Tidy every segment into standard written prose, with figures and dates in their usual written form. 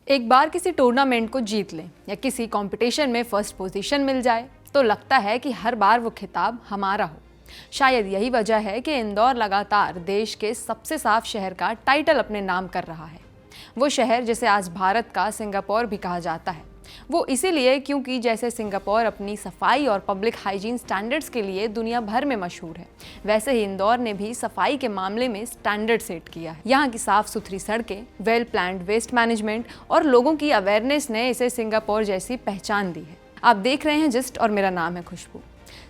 एक बार किसी टूर्नामेंट को जीत लें या किसी कंपटीशन में फर्स्ट पोजीशन मिल जाए तो लगता है कि हर बार वो खिताब हमारा हो। शायद यही वजह है कि इंदौर लगातार देश के सबसे साफ शहर का टाइटल अपने नाम कर रहा है। वो शहर जिसे आज भारत का सिंगापुर भी कहा जाता है, वो इसीलिए क्योंकि जैसे सिंगापुर अपनी सफाई और पब्लिक हाइजीन स्टैंडर्ड्स के लिए दुनिया भर में मशहूर है, वैसे ही इंदौर ने भी सफाई के मामले में स्टैंडर्ड सेट किया है। यहाँ की साफ सुथरी सड़कें, वेल प्लान्ड वेस्ट मैनेजमेंट और लोगों की अवेयरनेस ने इसे सिंगापुर जैसी पहचान दी है। आप देख रहे हैं जिस्ट और मेरा नाम है खुशबू।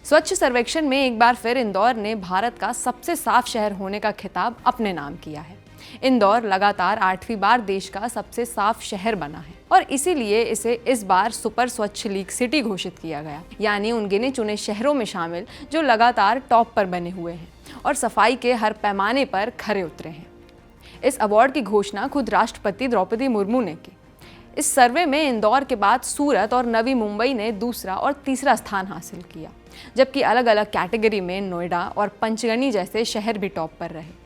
स्वच्छ सर्वेक्षण में एक बार फिर इंदौर ने भारत का सबसे साफ शहर होने का खिताब अपने नाम किया है। इंदौर लगातार 8वीं बार देश का सबसे साफ शहर बना है और इसीलिए इसे इस बार सुपर स्वच्छ लीग सिटी घोषित किया गया, यानी उन गिने चुने शहरों में शामिल जो लगातार टॉप पर बने हुए हैं और सफाई के हर पैमाने पर खरे उतरे हैं। इस अवार्ड की घोषणा खुद राष्ट्रपति द्रौपदी मुर्मू ने की। इस सर्वे में इंदौर के बाद सूरत और नवी मुंबई ने दूसरा और तीसरा स्थान हासिल किया, जबकि अलग अलग कैटेगरी में नोएडा और पंचगनी जैसे शहर भी टॉप पर रहे।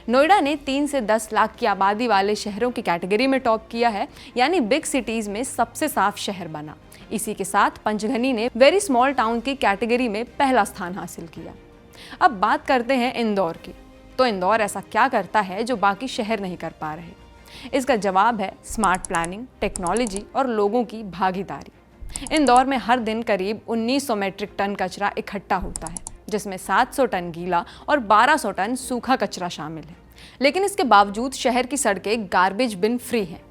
नोएडा ने 3 से 10 लाख की आबादी वाले शहरों की कैटेगरी में टॉप किया है, यानी बिग सिटीज में सबसे साफ शहर बना। इसी के साथ पंचगनी ने वेरी स्मॉल टाउन की कैटेगरी में पहला स्थान हासिल किया। अब बात करते हैं इंदौर की। तो इंदौर ऐसा क्या करता है जो बाकी शहर नहीं कर पा रहे? इसका जवाब है स्मार्ट प्लानिंग, टेक्नोलॉजी और लोगों की भागीदारी। इंदौर में हर दिन करीब 1900 मीट्रिक टन कचरा इकट्ठा होता है, जिसमें 700 टन गीला और 1200 टन सूखा कचरा शामिल है। लेकिन इसके बावजूद शहर की सड़कें गार्बेज बिन फ्री हैं।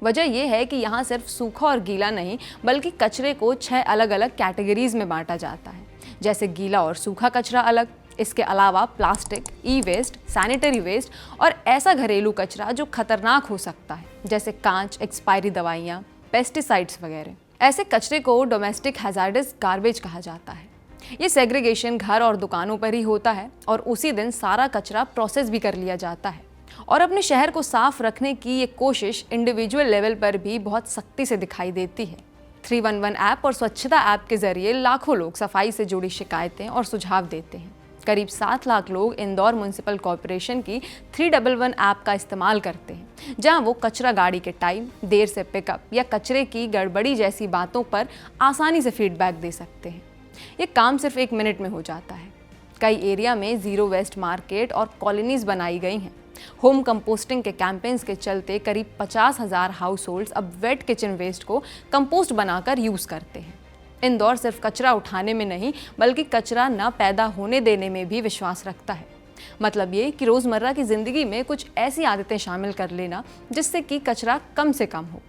वजह यह है कि यहाँ सिर्फ सूखा और गीला नहीं, बल्कि कचरे को 6 अलग अलग कैटेगरीज में बांटा जाता है, जैसे गीला और सूखा कचरा अलग, इसके अलावा प्लास्टिक, ई वेस्ट, सैनिटरी वेस्ट और ऐसा घरेलू कचरा जो खतरनाक हो सकता है, जैसे कांच, एक्सपायरी दवाइयाँ, पेस्टिसाइड्स वगैरह। ऐसे कचरे को डोमेस्टिक हैजार्डस गार्बेज कहा जाता है। ये सेग्रीगेशन घर और दुकानों पर ही होता है और उसी दिन सारा कचरा प्रोसेस भी कर लिया जाता है। और अपने शहर को साफ रखने की ये कोशिश इंडिविजुअल लेवल पर भी बहुत सख्ती से दिखाई देती है। 311 ऐप और स्वच्छता ऐप के जरिए लाखों लोग सफाई से जुड़ी शिकायतें और सुझाव देते हैं। करीब 7 लाख लोग इंदौर म्युनिसिपल कॉरपोरेशन की 311 ऐप का इस्तेमाल करते हैं, जहां वो कचरा गाड़ी के टाइम, देर से पिकअप या कचरे की गड़बड़ी जैसी बातों पर आसानी से फीडबैक दे सकते हैं। ये काम सिर्फ 1 मिनट में हो जाता है। कई एरिया में जीरो वेस्ट मार्केट और कॉलोनीज बनाई गई हैं। होम कंपोस्टिंग के कैंपेन्स के चलते करीब 50,000 हाउस होल्ड्स अब वेट किचन वेस्ट को कंपोस्ट बनाकर यूज़ करते हैं। इंदौर सिर्फ कचरा उठाने में नहीं, बल्कि कचरा न पैदा होने देने में भी विश्वास रखता है। मतलब ये कि रोज़मर्रा की ज़िंदगी में कुछ ऐसी आदतें शामिल कर लेना जिससे कि कचरा कम से कम हो।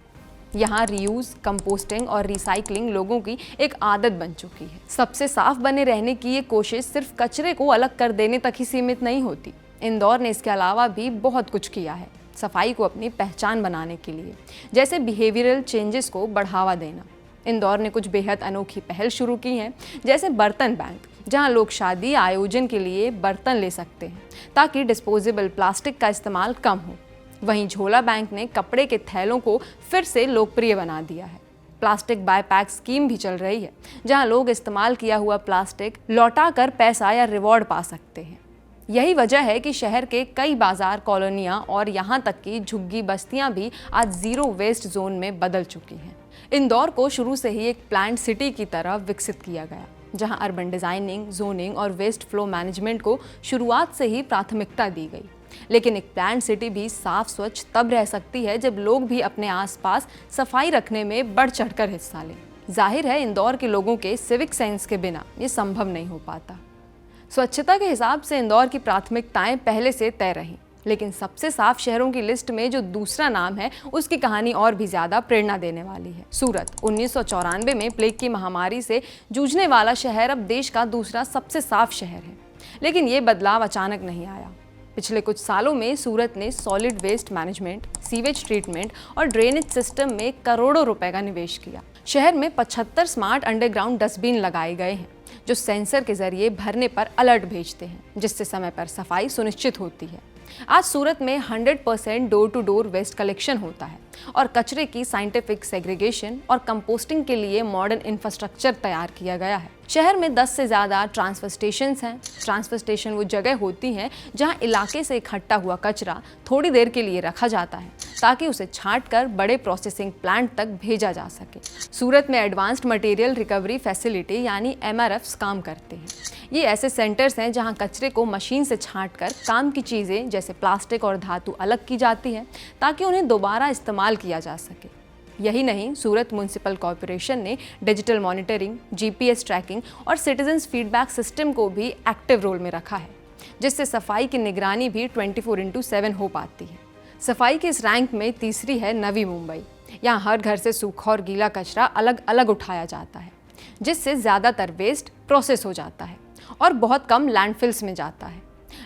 यहाँ रीयूज, कंपोस्टिंग और रिसाइकलिंग लोगों की एक आदत बन चुकी है। सबसे साफ बने रहने की ये कोशिश सिर्फ कचरे को अलग कर देने तक ही सीमित नहीं होती। इंदौर ने इसके अलावा भी बहुत कुछ किया है सफाई को अपनी पहचान बनाने के लिए, जैसे बिहेवियरल चेंजेस को बढ़ावा देना। इंदौर ने कुछ बेहद अनोखी पहल शुरू की हैं, जैसे बर्तन बैंक, जहां लोग शादी आयोजन के लिए बर्तन ले सकते हैं ताकि डिस्पोजेबल प्लास्टिक का इस्तेमाल कम हो। वहीं झोला बैंक ने कपड़े के थैलों को फिर से लोकप्रिय बना दिया है। प्लास्टिक बाय पैक स्कीम भी चल रही है, जहां लोग इस्तेमाल किया हुआ प्लास्टिक लौटा कर पैसा या रिवॉर्ड पा सकते हैं। यही वजह है कि शहर के कई बाजार, कॉलोनियां और यहाँ तक कि झुग्गी बस्तियां भी आज जीरो वेस्ट जोन में बदल चुकी हैं। इंदौर को शुरू से ही एक प्लान्ड सिटी की तरह विकसित किया गया, जहां अर्बन डिजाइनिंग, जोनिंग और वेस्ट फ्लो मैनेजमेंट को शुरुआत से ही प्राथमिकता दी गई। लेकिन एक प्लान्ड सिटी भी साफ स्वच्छ तब रह सकती है जब लोग भी अपने आसपास सफाई रखने में बढ़ चढ़कर हिस्सा लें। जाहिर है इंदौर के लोगों के सिविक सेंस के बिना ये संभव नहीं हो पाता। स्वच्छता के हिसाब से इंदौर की प्राथमिकताएं पहले से तय रहीं, लेकिन सबसे साफ शहरों की लिस्ट में जो दूसरा नाम है उसकी कहानी और भी ज्यादा प्रेरणा देने वाली है। सूरत 1994 में प्लेग की महामारी से जूझने वाला शहर अब देश का दूसरा सबसे साफ शहर है। लेकिन ये बदलाव अचानक नहीं आया। पिछले कुछ सालों में सूरत ने solid waste management, sewage treatment और ड्रेनेज सिस्टम में करोड़ों रुपए का निवेश किया। शहर में 75 स्मार्ट अंडरग्राउंड डस्टबिन लगाए गए हैं, जो सेंसर के जरिए भरने पर अलर्ट भेजते हैं, जिससे समय पर सफाई सुनिश्चित होती है। आज सूरत में 100% door to door waste collection होता है और कचरे की साइंटिफिक सेग्रीगेशन और कंपोस्टिंग के लिए मॉडर्न इंफ्रास्ट्रक्चर तैयार किया गया है। शहर में 10 से ज़्यादा ट्रांसफर स्टेशन हैं। ट्रांसफर स्टेशन वो जगह होती हैं जहां इलाके से इकट्ठा हुआ कचरा थोड़ी देर के लिए रखा जाता है ताकि उसे छांटकर बड़े प्रोसेसिंग प्लांट तक भेजा जा सके। सूरत में एडवांस्ड मटेरियल रिकवरी फैसिलिटी यानी MRFs काम करते हैं। ये ऐसे सेंटर्स हैं जहां कचरे को मशीन से छांटकर काम की चीज़ें जैसे प्लास्टिक और धातु अलग की जाती हैं ताकि उन्हें दोबारा इस्तेमाल किया जा सके। यही नहीं, सूरत म्युनिसिपल कॉरपोरेशन ने डिजिटल मॉनिटरिंग, GPS ट्रैकिंग और सिटीजन्स फीडबैक सिस्टम को भी एक्टिव रोल में रखा है, जिससे सफाई की निगरानी भी 24/7 हो पाती है। सफाई के इस रैंक में तीसरी है नवी मुंबई। यहाँ हर घर से सूखा और गीला कचरा अलग अलग उठाया जाता है, जिससे ज़्यादातर वेस्ट प्रोसेस हो जाता है और बहुत कम लैंडफिल्स में जाता है।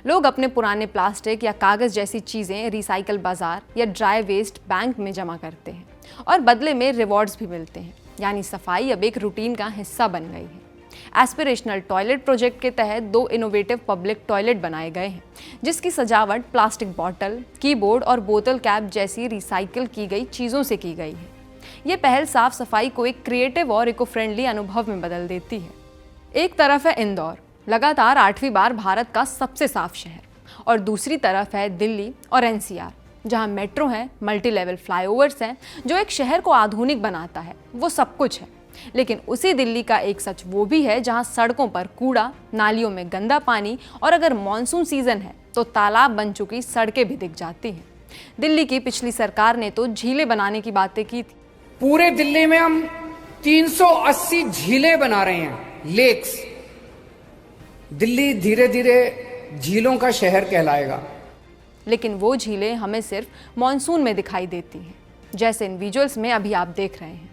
लोग अपने पुराने प्लास्टिक या कागज़ जैसी चीज़ें रिसाइकल बाजार या ड्राई वेस्ट बैंक में जमा करते हैं और बदले में रिवॉर्ड्स भी मिलते हैं, यानी सफाई अब एक रूटीन का हिस्सा बन गई है। एस्पिरेशनल टॉयलेट प्रोजेक्ट के तहत 2 इनोवेटिव पब्लिक टॉयलेट बनाए गए हैं, जिसकी सजावट प्लास्टिक बॉटल, कीबोर्ड और बोतल कैप जैसी रिसाइकिल की गई चीज़ों से की गई है। ये पहल साफ सफाई को एक क्रिएटिव और इको फ्रेंडली अनुभव में बदल देती है। एक तरफ है इंदौर, लगातार 8वीं बार भारत का सबसे साफ शहर, और दूसरी तरफ है दिल्ली और NCR, जहां मेट्रो है, मल्टी लेवल फ्लाईओवर्स हैं, जो एक शहर को आधुनिक बनाता है। वो सब कुछ है, लेकिन उसी दिल्ली का एक सच वो भी है जहां सड़कों पर कूड़ा, नालियों में गंदा पानी और अगर मानसून सीजन है तो तालाब बन चुकी सड़कें भी दिख जाती हैं। दिल्ली की पिछली सरकार ने तो झीलें बनाने की बातें की थी। पूरे दिल्ली में हम 380 झीलें बना रहे हैं, लेक्स। दिल्ली धीरे धीरे झीलों का शहर कहलाएगा। लेकिन वो झीलें हमें सिर्फ मानसून में दिखाई देती हैं, जैसे इन विजुअल्स में अभी आप देख रहे हैं।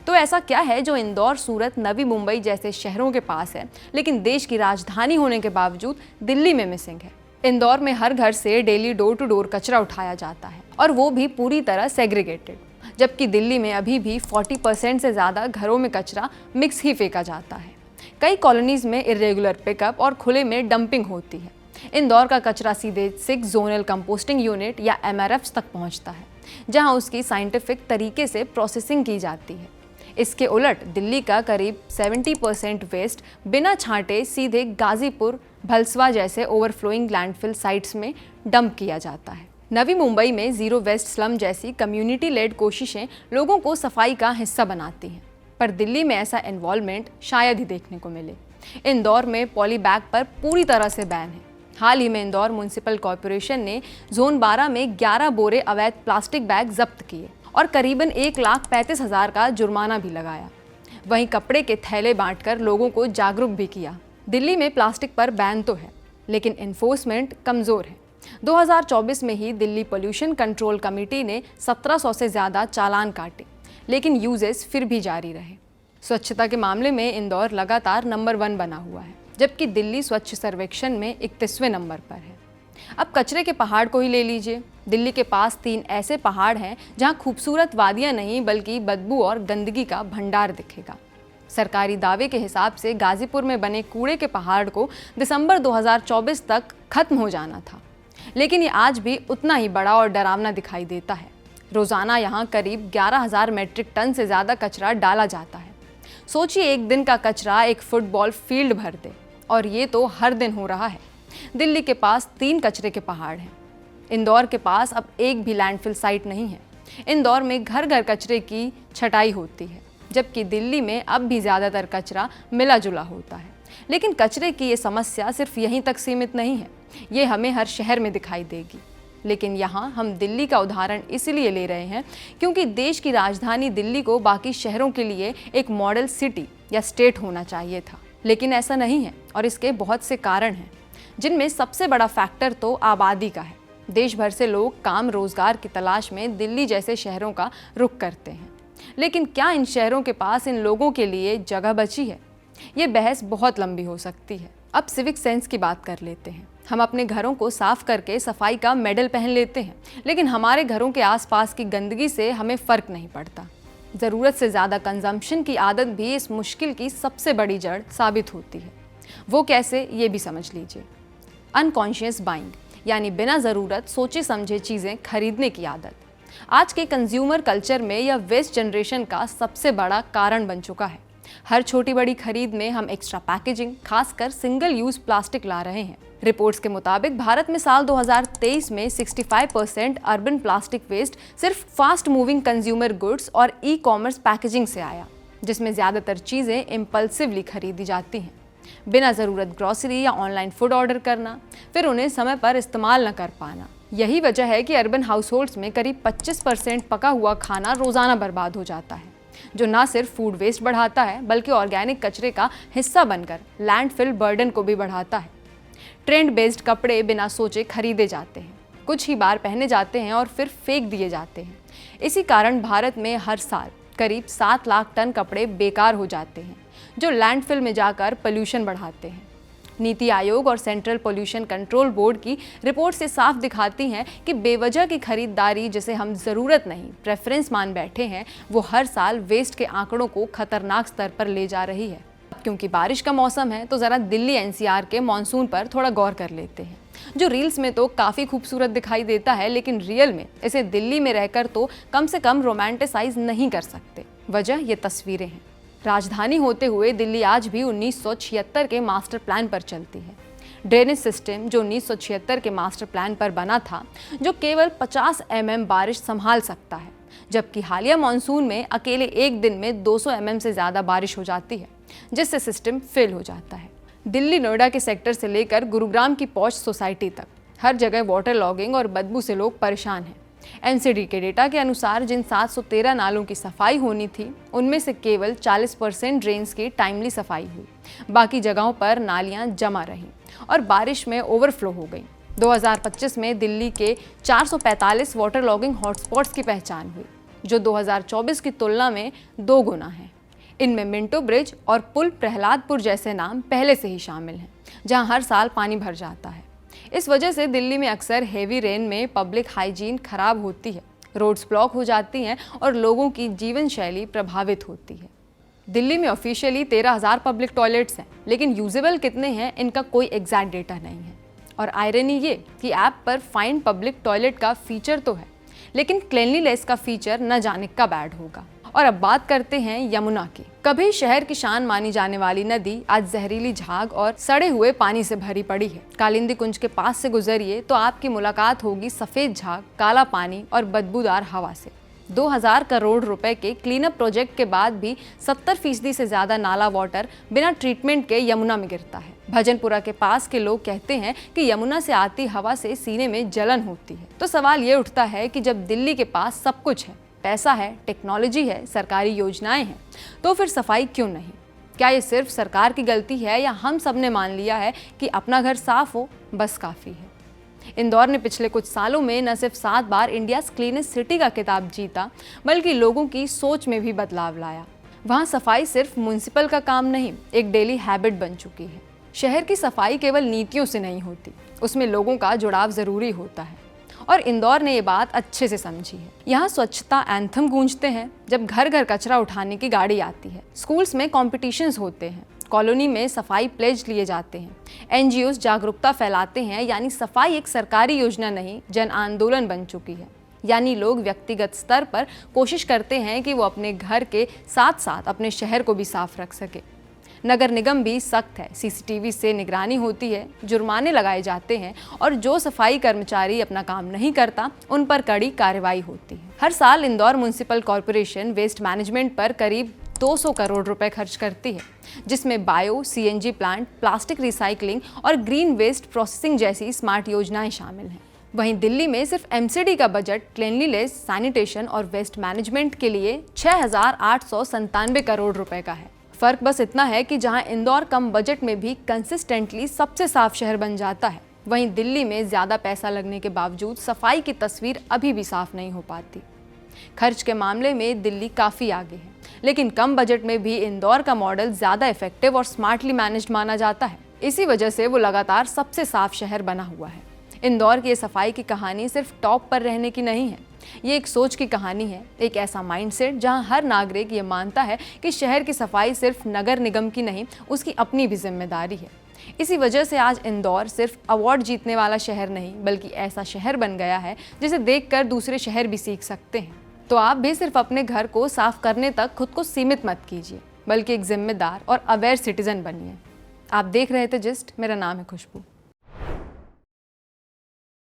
तो ऐसा क्या है जो इंदौर, सूरत, नवी मुंबई जैसे शहरों के पास है, लेकिन देश की राजधानी होने के बावजूद दिल्ली में मिसिंग है? इंदौर में हर घर से डेली डोर टू डोर कचरा उठाया जाता है, और वो भी पूरी तरह सेग्रीगेटेड, जबकि दिल्ली में अभी भी 40% से ज़्यादा घरों में कचरा मिक्स ही फेंका जाता है। कई कॉलोनीज में इरेगुलर पिकअप और खुले में डंपिंग होती है। इंदौर का कचरा सीधे 6 जोनल कंपोस्टिंग यूनिट या MRFs तक पहुंचता है, जहां उसकी साइंटिफिक तरीके से प्रोसेसिंग की जाती है। इसके उलट दिल्ली का करीब 70% वेस्ट बिना छांटे सीधे गाजीपुर, भलसवा जैसे ओवरफ्लोइंग लैंडफिल साइट्स में डंप किया जाता है। नवी मुंबई में ज़ीरो वेस्ट स्लम जैसी कम्युनिटी लेड कोशिशें लोगों को सफाई का हिस्सा बनाती हैं, पर दिल्ली में ऐसा इन्वॉल्वमेंट शायद ही देखने को मिले। इंदौर में पॉली बैग पर पूरी तरह से बैन है। हाल ही में इंदौर म्युनिसिपल कॉरपोरेशन ने जोन 12 में 11 बोरे अवैध प्लास्टिक बैग जब्त किए और करीबन 1,35,000 का जुर्माना भी लगाया। वहीं कपड़े के थैले बांटकर लोगों को जागरूक भी किया। दिल्ली में प्लास्टिक पर बैन तो है, लेकिन इन्फोर्समेंट कमज़ोर है। 2024 में ही दिल्ली पोल्यूशन कंट्रोल कमेटी ने 1700 से ज़्यादा चालान काटे, लेकिन यूजेस फिर भी जारी रहे। स्वच्छता के मामले में इंदौर लगातार नंबर 1 बना हुआ है, जबकि दिल्ली स्वच्छ सर्वेक्षण में 31वें नंबर पर है। अब कचरे के पहाड़ को ही ले लीजिए। दिल्ली के पास 3 ऐसे पहाड़ हैं जहां खूबसूरत वादियां नहीं बल्कि बदबू और गंदगी का भंडार दिखेगा। सरकारी दावे के हिसाब से गाजीपुर में बने कूड़े के पहाड़ को दिसंबर 2024 तक खत्म हो जाना था, लेकिन ये आज भी उतना ही बड़ा और डरावना दिखाई देता है। रोज़ाना यहाँ करीब 11,000 मीट्रिक टन से ज़्यादा कचरा डाला जाता है। सोचिए, एक दिन का कचरा एक फुटबॉल फील्ड भर दे, और ये तो हर दिन हो रहा है। दिल्ली के पास 3 कचरे के पहाड़ हैं। इंदौर के पास अब एक भी लैंडफिल साइट नहीं है। इंदौर में घर घर कचरे की छटाई होती है, जबकि दिल्ली में अब भी ज़्यादातर कचरा मिला जुला होता है। लेकिन कचरे की ये समस्या सिर्फ यहीं तक सीमित नहीं है, ये हमें हर शहर में दिखाई देगी। लेकिन यहाँ हम दिल्ली का उदाहरण इसलिए ले रहे हैं क्योंकि देश की राजधानी दिल्ली को बाकी शहरों के लिए एक मॉडल सिटी या स्टेट होना चाहिए था, लेकिन ऐसा नहीं है, और इसके बहुत से कारण हैं, जिनमें सबसे बड़ा फैक्टर तो आबादी का है। देश भर से लोग काम रोजगार की तलाश में दिल्ली जैसे शहरों का रुख करते हैं, लेकिन क्या इन शहरों के पास इन लोगों के लिए जगह बची है? ये बहस बहुत लंबी हो सकती है। अब सिविक सेंस की बात कर लेते हैं। हम अपने घरों को साफ करके सफाई का मेडल पहन लेते हैं, लेकिन हमारे घरों के आसपास की गंदगी से हमें फ़र्क नहीं पड़ता। ज़रूरत से ज़्यादा कंजम्पशन की आदत भी इस मुश्किल की सबसे बड़ी जड़ साबित होती है। वो कैसे, ये भी समझ लीजिए। अनकॉन्शियस बाइंग, यानी बिना ज़रूरत सोचे समझे चीज़ें खरीदने की आदत, आज के कंज्यूमर कल्चर में यह वेस्ट जनरेशन का सबसे बड़ा कारण बन चुका है। हर छोटी बड़ी खरीद में हम एक्स्ट्रा पैकेजिंग, खासकर सिंगल यूज प्लास्टिक ला रहे हैं। रिपोर्ट्स के मुताबिक भारत में साल 2023 में 65% अर्बन प्लास्टिक वेस्ट सिर्फ फास्ट मूविंग कंज्यूमर गुड्स और ई कॉमर्स पैकेजिंग से आया, जिसमें ज़्यादातर चीज़ें इम्पल्सिवली खरीदी जाती हैं। बिना ज़रूरत ग्रॉसरी या ऑनलाइन फूड ऑर्डर करना, फिर उन्हें समय पर इस्तेमाल न कर पाना। यही वजह है कि अर्बन हाउसहोल्ड्स में करीब 25% पका हुआ खाना रोज़ाना बर्बाद हो जाता है, जो न सिर्फ फूड वेस्ट बढ़ाता है बल्कि ऑर्गेनिक कचरे का हिस्सा बनकर लैंडफिल बर्डन को भी बढ़ाता है। ट्रेंड बेस्ड कपड़े बिना सोचे खरीदे जाते हैं, कुछ ही बार पहने जाते हैं और फिर फेंक दिए जाते हैं। इसी कारण भारत में हर साल करीब 7 लाख टन कपड़े बेकार हो जाते हैं, जो लैंडफिल में जाकर पोल्यूशन बढ़ाते हैं। नीति आयोग और सेंट्रल पोल्यूशन कंट्रोल बोर्ड की रिपोर्ट से साफ दिखाती हैं कि बेवजह की खरीदारी, जिसे हम ज़रूरत नहीं प्रेफरेंस मान बैठे हैं, वो हर साल वेस्ट के आंकड़ों को खतरनाक स्तर पर ले जा रही है। क्योंकि बारिश का मौसम है तो ज़रा दिल्ली एनसीआर के मॉनसून पर थोड़ा गौर कर लेते हैं, जो रील्स में तो काफ़ी खूबसूरत दिखाई देता है, लेकिन रियल में इसे दिल्ली में रहकर तो कम से कम रोमांटिसाइज नहीं कर सकते। वजह ये तस्वीरें हैं। राजधानी होते हुए दिल्ली आज भी 1976 के मास्टर प्लान पर चलती है। ड्रेनेज सिस्टम जो 1976 के मास्टर प्लान पर बना था, जो केवल 50 mm बारिश संभाल सकता है, जबकि हालिया मानसून में अकेले एक दिन में 200 mm से ज़्यादा बारिश हो जाती है, जिससे सिस्टम फेल हो जाता है। दिल्ली नोएडा के सेक्टर से लेकर गुरुग्राम की पॉश सोसाइटी तक हर जगह वाटर लॉगिंग और बदबू से लोग परेशान हैं। एनसीडी के डेटा के अनुसार जिन 713 नालों की सफाई होनी थी, उनमें से केवल 40% ड्रेन्स की टाइमली सफाई हुई। बाकी जगहों पर नालियां जमा रहीं और बारिश में ओवरफ्लो हो गई। 2025 में दिल्ली के 445 वाटर लॉगिंग हॉटस्पॉट्स की पहचान हुई, जो 2024 की तुलना में 2 गुना है। इनमें मिंटो ब्रिज और पुल प्रहलादपुर जैसे नाम पहले से ही शामिल हैं, जहां हर साल पानी भर जाता है। इस वजह से दिल्ली में अक्सर हेवी रेन में पब्लिक हाइजीन खराब होती है, रोड्स ब्लॉक हो जाती हैं और लोगों की जीवन शैली प्रभावित होती है। दिल्ली में ऑफिशियली 13,000 पब्लिक टॉयलेट्स हैं, लेकिन यूजेबल कितने हैं इनका कोई एग्जैक्ट डेटा नहीं है। और आयरनी ये कि ऐप पर फाइंड पब्लिक टॉयलेट का फीचर तो है, लेकिन क्लीनलीनेस का फीचर न जाने कब ऐड होगा। और अब बात करते हैं यमुना की। कभी शहर की शान मानी जाने वाली नदी आज जहरीली झाग और सड़े हुए पानी से भरी पड़ी है। कालिंदी कुंज के पास से गुजरिए तो आपकी मुलाकात होगी सफेद झाग, काला पानी और बदबूदार हवा से। 2000 करोड़ रुपए के क्लीनअप प्रोजेक्ट के बाद भी 70% से ज्यादा नाला वाटर बिना ट्रीटमेंट के यमुना में गिरता है। भजनपुरा के पास के लोग कहते हैं कि यमुना से आती हवा से सीने में जलन होती है। तो सवाल ये उठता है कि जब दिल्ली के पास सब कुछ है, पैसा है, टेक्नोलॉजी है, सरकारी योजनाएं हैं, तो फिर सफाई क्यों नहीं? क्या ये सिर्फ सरकार की गलती है या हम सब ने मान लिया है कि अपना घर साफ हो बस काफ़ी है? इंदौर ने पिछले कुछ सालों में न सिर्फ 7 बार इंडियाज़ क्लीनेस्ट सिटी का खिताब जीता, बल्कि लोगों की सोच में भी बदलाव लाया। वहाँ सफाई सिर्फ म्युनिसिपल का काम नहीं, एक डेली हैबिट बन चुकी है। शहर की सफाई केवल नीतियों से नहीं होती, उसमें लोगों का जुड़ाव ज़रूरी होता है। और इंदौर ने ये बात अच्छे से समझी है। यहाँ स्वच्छता एंथम गूंजते हैं जब घर घर कचरा उठाने की गाड़ी आती है, स्कूल्स में कॉम्पिटिशन्स होते हैं, कॉलोनी में सफाई प्लेज लिए जाते हैं, एनजीओज जागरूकता फैलाते हैं। यानी सफाई एक सरकारी योजना नहीं, जन आंदोलन बन चुकी है। यानी लोग व्यक्तिगत स्तर पर कोशिश करते हैं कि वो अपने घर के साथ साथ अपने शहर को भी साफ रख सके। नगर निगम भी सख्त है, सीसीटीवी से निगरानी होती है, जुर्माने लगाए जाते हैं और जो सफाई कर्मचारी अपना काम नहीं करता उन पर कड़ी कार्रवाई होती है। हर साल Indore municipal corporation waste management पर करीब 200 करोड़ रुपए खर्च करती है, जिसमें bio, CNG plant, plastic recycling और ग्रीन वेस्ट प्रोसेसिंग जैसी स्मार्ट योजनाएं शामिल हैं। वहीं दिल्ली में सिर्फ एमसीडी का बजट क्लीनलीनेस, सैनिटेशन और वेस्ट मैनेजमेंट के लिए 6,897 करोड़ रुपए का है। फर्क बस इतना है कि जहां इंदौर कम बजट में भी कंसिस्टेंटली सबसे साफ शहर बन जाता है, वहीं दिल्ली में ज्यादा पैसा लगने के बावजूद सफाई की तस्वीर अभी भी साफ नहीं हो पाती। खर्च के मामले में दिल्ली काफी आगे है, लेकिन कम बजट में भी इंदौर का मॉडल ज्यादा इफेक्टिव और स्मार्टली मैनेज्ड माना जाता है। इसी वजह से वो लगातार सबसे साफ शहर बना हुआ है। इंदौर की ये सफाई की कहानी सिर्फ टॉप पर रहने की नहीं है, ये एक सोच की कहानी है, एक ऐसा माइंडसेट जहां हर नागरिक ये मानता है कि शहर की सफाई सिर्फ नगर निगम की नहीं, उसकी अपनी भी जिम्मेदारी है। इसी वजह से आज इंदौर सिर्फ अवार्ड जीतने वाला शहर नहीं, बल्कि ऐसा शहर बन गया है जिसे देखकर दूसरे शहर भी सीख सकते हैं। तो आप भी सिर्फ अपने घर को साफ करने तक खुद को सीमित मत कीजिए, बल्कि एक जिम्मेदार और अवेयर सिटीजन बनिए। आप देख रहे थे जिस्ट, मेरा नाम है खुशबू।